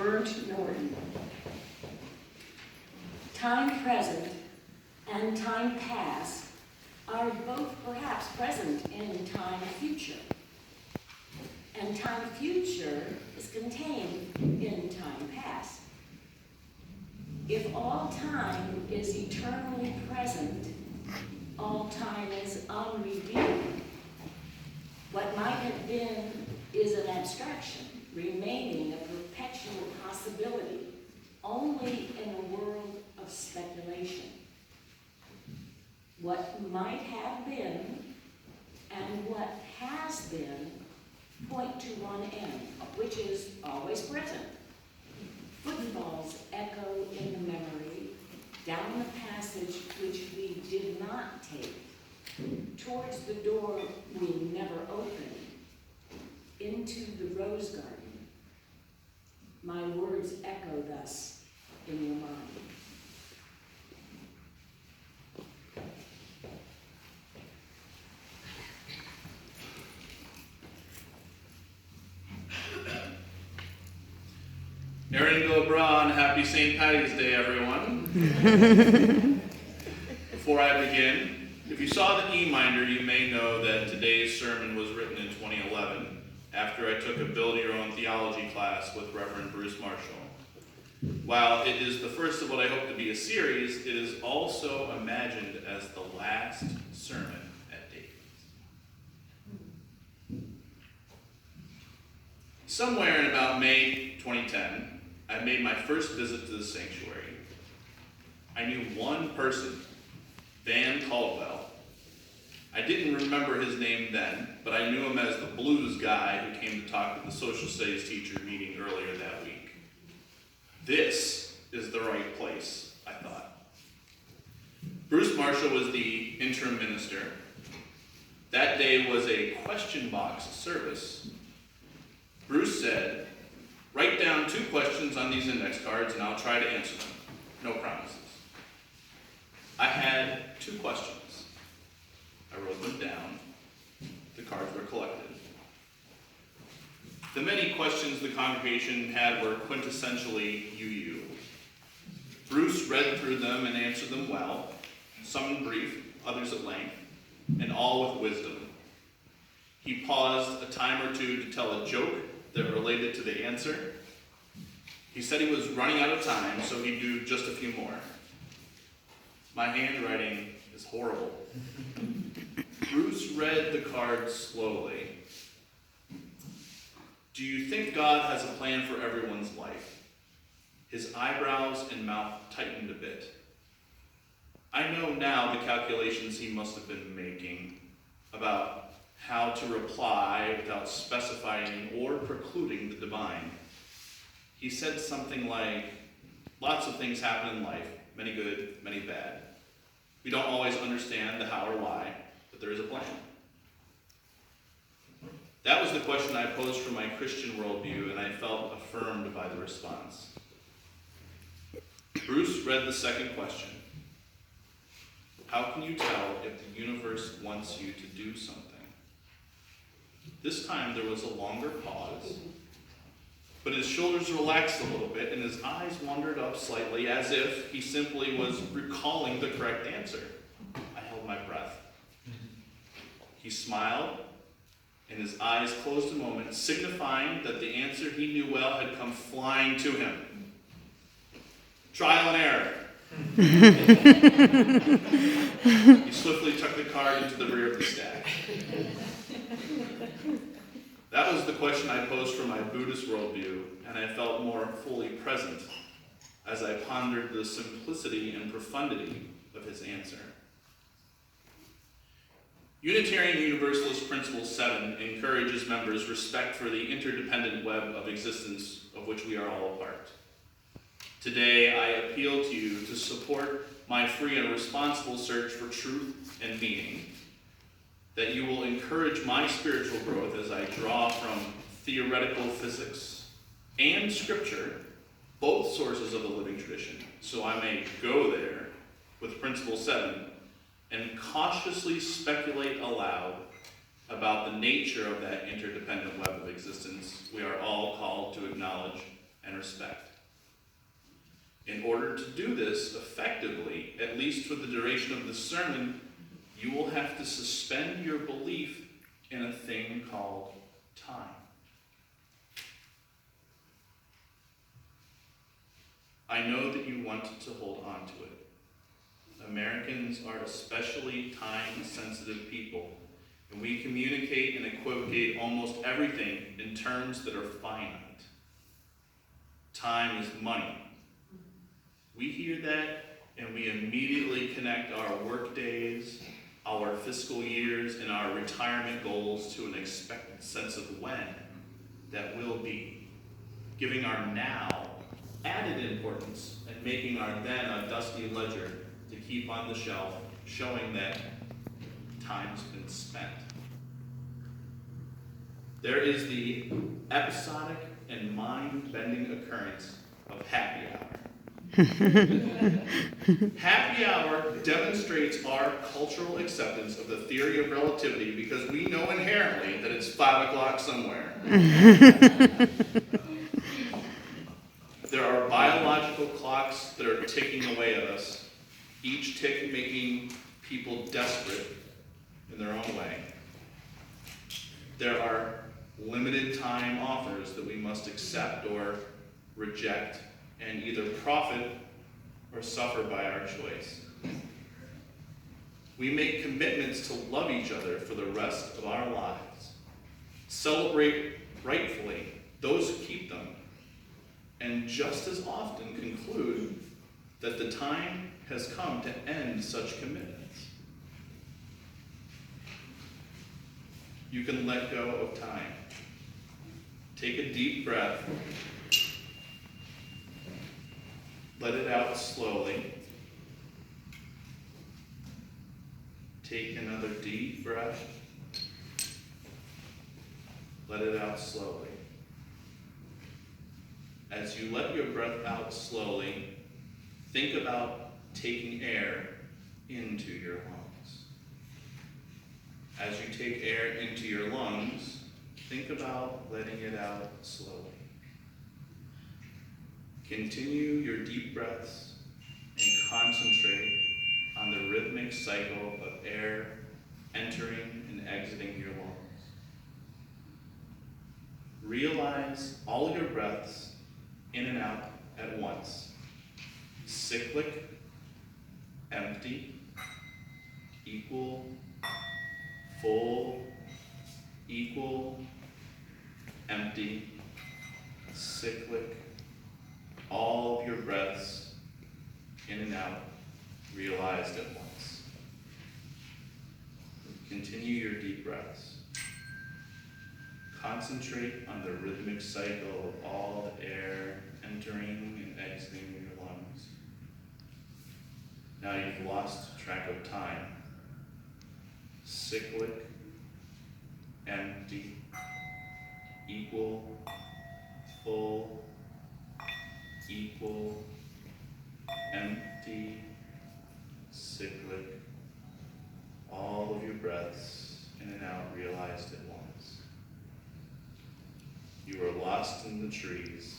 Burnt Norton. Time present and time past are both perhaps present in time future. And time future is contained in time past. If all time is eternally present, all time is unrevealed. What might have been is an abstraction, remaining a perpetual possibility, only in a world of speculation. What might have been and what has been point to one end, which is always present. Footfalls echo in the memory, down the passage which we did not take, towards the door we never opened, into the rose garden. My words echo thus in your mind. Erin Gobra, happy St. Patty's Day, everyone. Before I begin, if you saw the e-minder, you may know that today's sermon was written in 2011 after I took a build-your-own theology class with Reverend Bruce Marshall. While it is the first of what I hope to be a series, it is also imagined as the last sermon at Dayton's. Somewhere in about May 2010, I made my first visit to the sanctuary. I knew one person, Van Caldwell. I didn't remember his name then, but I knew him as the blues guy who came to talk to the social studies teacher meeting earlier that week. This is the right place, I thought. Bruce Marshall was the interim minister. That day was a question box service. Bruce said, "Write down 2 questions on these index cards and I'll try to answer them. No promises." I had 2 questions. I wrote them down. The cards were collected. The many questions the congregation had were quintessentially you. Bruce read through them and answered them well, some in brief, others at length, and all with wisdom. He paused a time or two to tell a joke that related to the answer. He said he was running out of time, so he'd do just a few more. My handwriting is horrible. Bruce read the cards slowly. Do you think God has a plan for everyone's life? His eyebrows and mouth tightened a bit. I know now the calculations he must have been making about how to reply without specifying or precluding the divine. He said something like, lots of things happen in life, many good, many bad. We don't always understand the how or why, but there is a plan. That was the question I posed from my Christian worldview, and I felt affirmed by the response. Bruce read the second question. How can you tell if the universe wants you to do something? This time there was a longer pause, but his shoulders relaxed a little bit and his eyes wandered up slightly as if he simply was recalling the correct answer. I held my breath. He smiled and his eyes closed a moment, signifying that the answer he knew well had come flying to him. Trial and error. He swiftly tucked the card into the rear of the stack. That was the question I posed from my Buddhist worldview, and I felt more fully present as I pondered the simplicity and profundity of his answer. Unitarian Universalist Principle 7 encourages members' respect for the interdependent web of existence of which we are all a part. Today, I appeal to you to support my free and responsible search for truth and meaning, that you will encourage my spiritual growth as I draw from theoretical physics and scripture, both sources of the living tradition, so I may go there with Principle 7 and cautiously speculate aloud about the nature of that interdependent web of existence we are all called to acknowledge and respect. In order to do this effectively, at least for the duration of the sermon, you will have to suspend your belief in a thing called time. I know that you want to hold on to it. Americans are especially time-sensitive people, and we communicate and equivocate almost everything in terms that are finite. Time is money. We hear that, and we immediately connect our work days, our fiscal years, and our retirement goals to an expected sense of when that will be, giving our now added importance and making our then a dusty ledger to keep on the shelf, showing that time's been spent. There is the episodic and mind-bending occurrence of happy hour. Happy hour demonstrates our cultural acceptance of the theory of relativity because we know inherently that it's 5 o'clock somewhere. There are biological clocks that are ticking away at us, each tick making people desperate in their own way. There are limited time offers that we must accept or reject and either profit or suffer by our choice. We make commitments to love each other for the rest of our lives, celebrate rightfully those who keep them, and just as often conclude that the time has come to end such commitments. You can let go of time. Take a deep breath. Let it out slowly. Take another deep breath. Let it out slowly. As you let your breath out slowly, think about taking air into your lungs. As you take air into your lungs, think about letting it out slowly. Continue your deep breaths and concentrate on the rhythmic cycle of air entering and exiting your lungs. Realize all your breaths in and out at once. Cyclic, empty, equal, full, equal, empty, cyclic. All of your breaths in and out realized at once. Continue your deep breaths. Concentrate on the rhythmic cycle of all the air entering and exiting your lungs. Now you've lost track of time. Cyclic, empty, equal, full, equal, empty, cyclic. All of your breaths in and out realized at once. You are lost in the trees.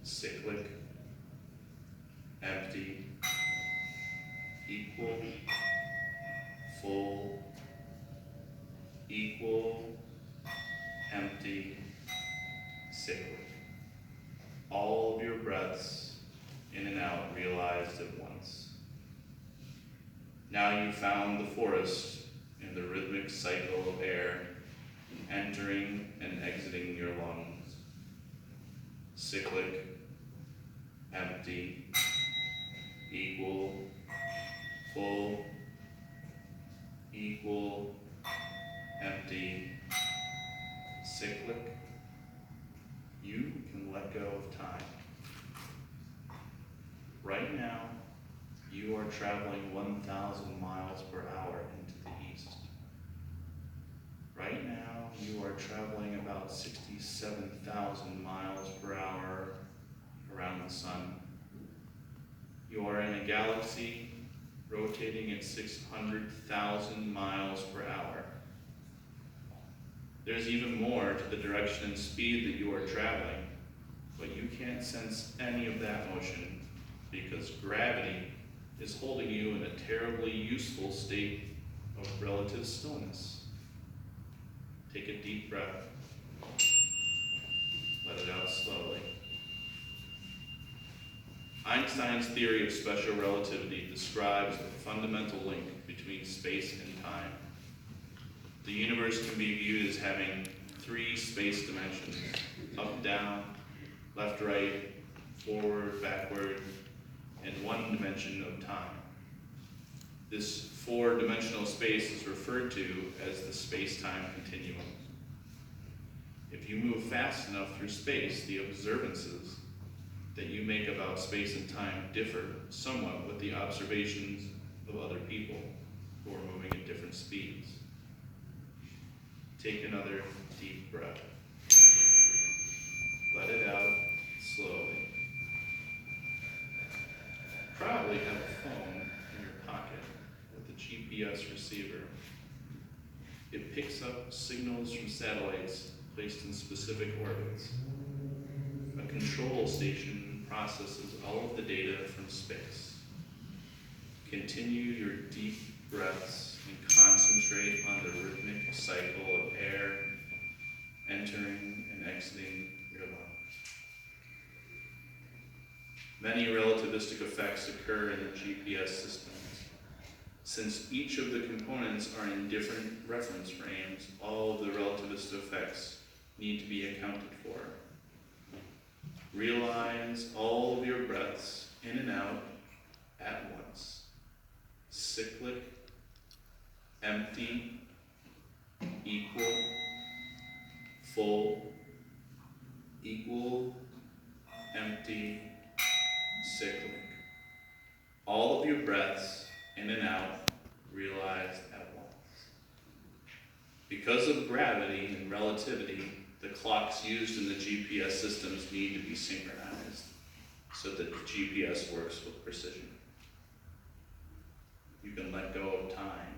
Cyclic, empty, equal, full, equal, empty, cyclic. All of your breaths in and out realized at once. Now you found the forest in the rhythmic cycle of air entering and exiting your lungs. Cyclic, empty, equal, full, equal, empty, cyclic. You can let go of time. Right now, you are traveling 1,000 miles per hour into the east. Right now, you are traveling about 67,000 miles per hour around the sun. You are in a galaxy rotating at 600,000 miles per hour. There's even more to the direction and speed that you are traveling. but you can't sense any of that motion because gravity is holding you in a terribly useful state of relative stillness. Take a deep breath. Let it out slowly. Einstein's theory of special relativity describes the fundamental link between space and time. The universe can be viewed as having 3 space dimensions: up, down, left, right, forward, backward, and 1 dimension of time. This 4-dimensional space is referred to as the space-time continuum. If you move fast enough through space, the observances that you make about space and time differ somewhat with the observations of other people who are moving at different speeds. Take another deep breath. Let it out slowly. Probably have a phone in your pocket with a GPS receiver. It picks up signals from satellites placed in specific orbits. A control station processes all of the data from space. Continue your deep breaths and concentrate on the rhythmic cycle of air entering and exiting your lungs. Many relativistic effects occur in the GPS systems. Since each of the components are in different reference frames, all of the relativist effects need to be accounted for. Realize all of your breaths in and out at once. Cyclic, empty, equal, full, equal, empty, cyclic. All of your breaths in and out realized at once. Because of gravity and relativity, the clocks used in the GPS systems need to be synchronized so that the GPS works with precision. You can let go of time.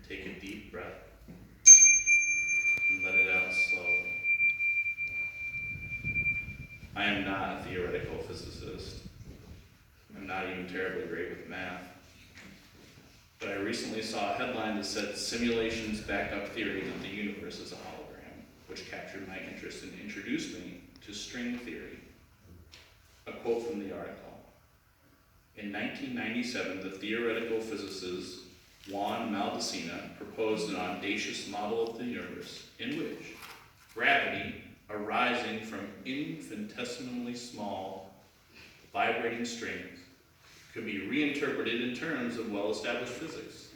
Take a deep breath and let it out slowly. I am not a theoretical physicist. I'm not even terribly great with math. But I recently saw a headline that said simulations back up theory that the universe is a hologram, which captured my interest and introduced me to string theory. A quote from the article. In 1997, the theoretical physicist Juan Maldacena proposed an audacious model of the universe in which gravity arising from infinitesimally small vibrating strings could be reinterpreted in terms of well-established physics.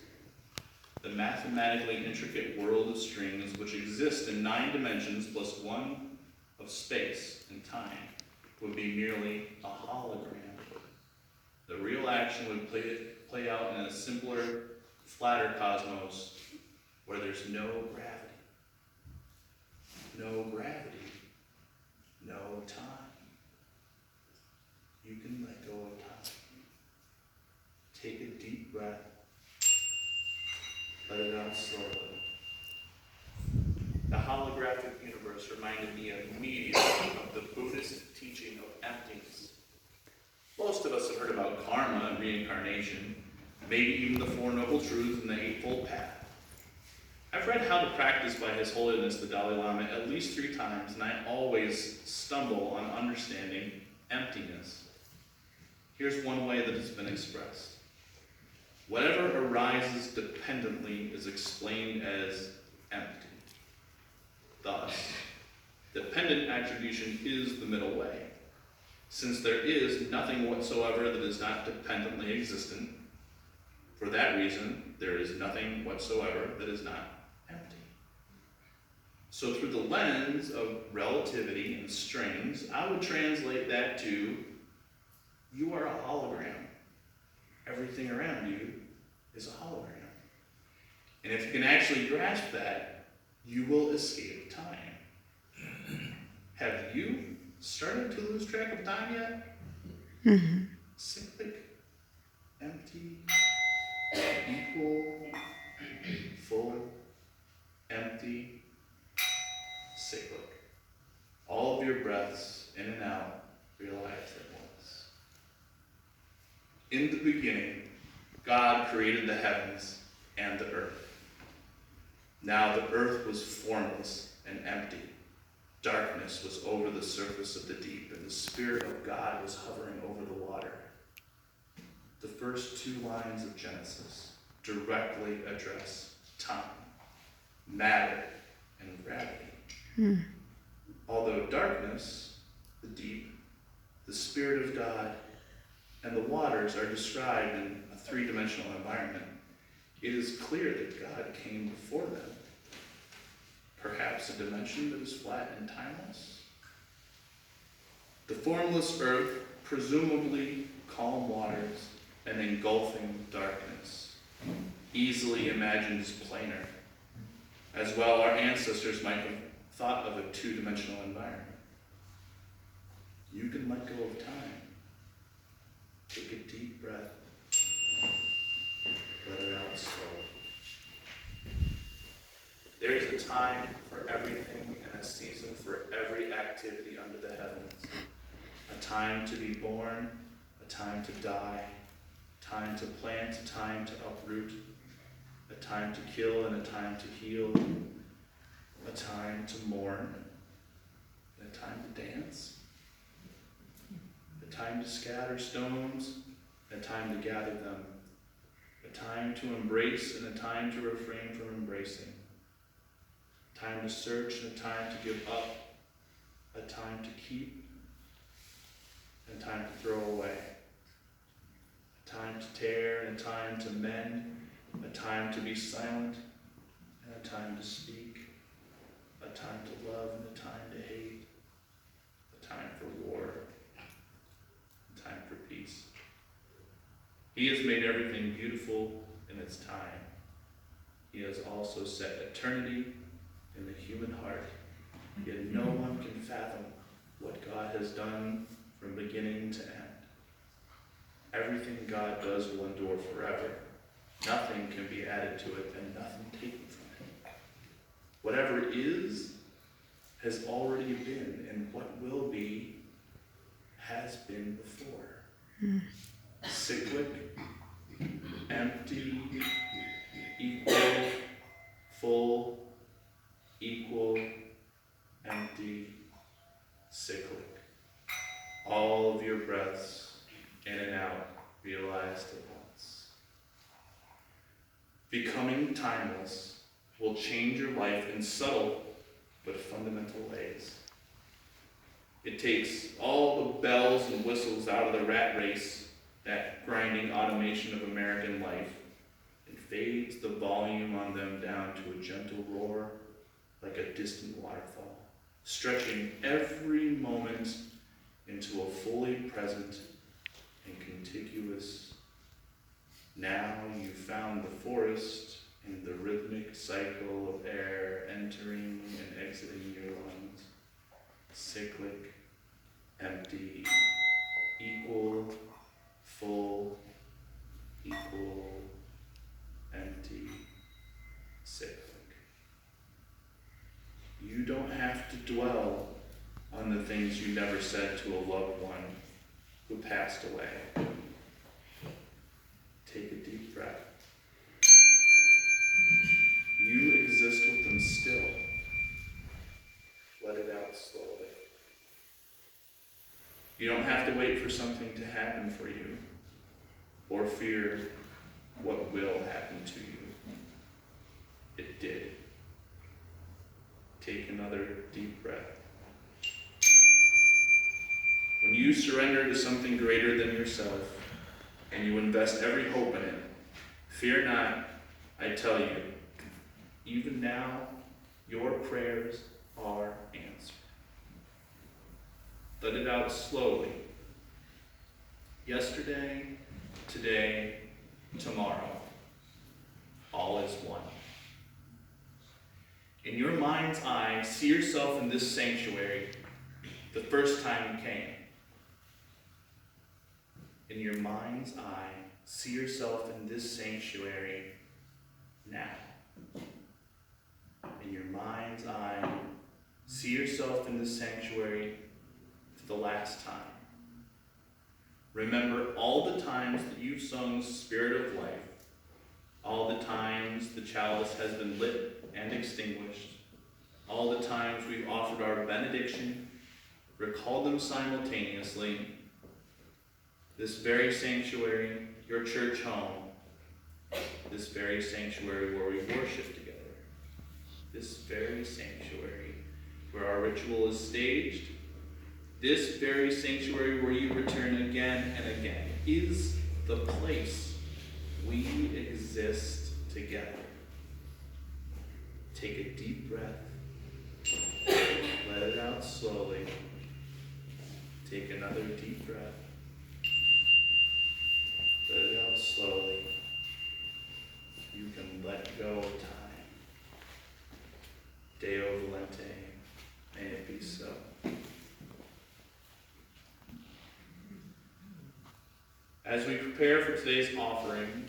The mathematically intricate world of strings, which exist in 9 dimensions plus 1 of space and time, would be merely a hologram. The real action would play out in a simpler, flatter cosmos where there's no gravity. No gravity, no time. You can let go of time. Take a deep breath. Let it out slowly. The holographic universe reminded me immediately of the Buddhist teaching of emptiness. Most of us have heard about karma and reincarnation, maybe even the Four Noble Truths and the Eightfold Path. I've read How to Practice by His Holiness the Dalai Lama at least 3 times, and I always stumble on understanding emptiness. Here's one way that it's been expressed. Whatever arises dependently is explained as empty. Thus, dependent attribution is the middle way. Since there is nothing whatsoever that is not dependently existent, for that reason, there is nothing whatsoever that is not empty. So through the lens of relativity and strings, I would translate that to, you are a hologram. Everything around you is a hologram. And if you can actually grasp that, you will escape time. Have you started to lose track of time yet? Mm-hmm. Cyclic, empty, equal, full, empty, cyclic. All of your breaths in and out realized at once. In the beginning, God created the heavens and the earth. Now the earth was formless and empty. Darkness was over the surface of the deep, and the Spirit of God was hovering over the water. The first 2 lines of Genesis directly address time, matter, and gravity. Although darkness, the deep, the Spirit of God, and the waters are described in a 3-dimensional environment, it is clear that God came before them. Perhaps a dimension that is flat and timeless? The formless earth, presumably calm waters, and engulfing darkness, easily imagined as planar. As well, our ancestors might have thought of a 2-dimensional environment. You can let go of time. Take a deep breath. Let it out slowly. There is a time for everything and a season for every activity under the heavens. A time to be born, a time to die, time to plant, a time to uproot, a time to kill and a time to heal, a time to mourn, and a time to dance, a time to scatter stones, and a time to gather them, a time to embrace and a time to refrain from embracing, a time to search and a time to give up, a time to keep and a time to throw away, a time to tear and a time to mend, a time to be silent and a time to speak, a time to love and a time to hate, a time for war, a time for peace. He has made everything beautiful in its time. He has also set eternity in the human heart, yet no one can fathom what God has done from beginning to end. Everything God does will endure forever. Nothing can be added to it and nothing taken from it. Whatever is has already been, and what will be has been before. Cyclic, empty, equal, full, equal, empty, cyclic. All of your breaths in and out realized at once. Becoming timeless will change your life in subtle but fundamental ways. It takes all the bells and whistles out of the rat race, that grinding automation of American life, and fades the volume on them down to a gentle roar like a distant waterfall, stretching every moment into a fully present and contiguous. Now you found the forest in the rhythmic cycle of air entering and exiting your lungs. Cyclic, empty, equal, full, equal, empty, cyclic. You don't have to dwell on the things you never said to a loved one who passed away. Take a deep breath. You exist with them still. Let it out slowly. You don't have to wait for something to happen for you or fear what will happen to you. It did. Take another deep breath. When you surrender to something greater than yourself and you invest every hope in it, fear not, I tell you, even now your prayers are answered. Let it out slowly. Yesterday, today, tomorrow, all is one. In your mind's eye, see yourself in this sanctuary the first time you came. In your mind's eye, see yourself in this sanctuary now. In your mind's eye, See yourself in this sanctuary for the last time. Remember all the times that you've sung Spirit of Life, all the times the chalice has been lit and extinguished, all the times we've offered our benediction. Recall them simultaneously. This very sanctuary, your church home, this very sanctuary where we worship together, this very sanctuary where our ritual is staged, this very sanctuary where you return again and again, is the place we exist together. Take a deep breath. Let it out slowly. Take another deep breath. Let it out slowly. You can let go of time. Deo volente, may it be so. As we prepare for today's offering,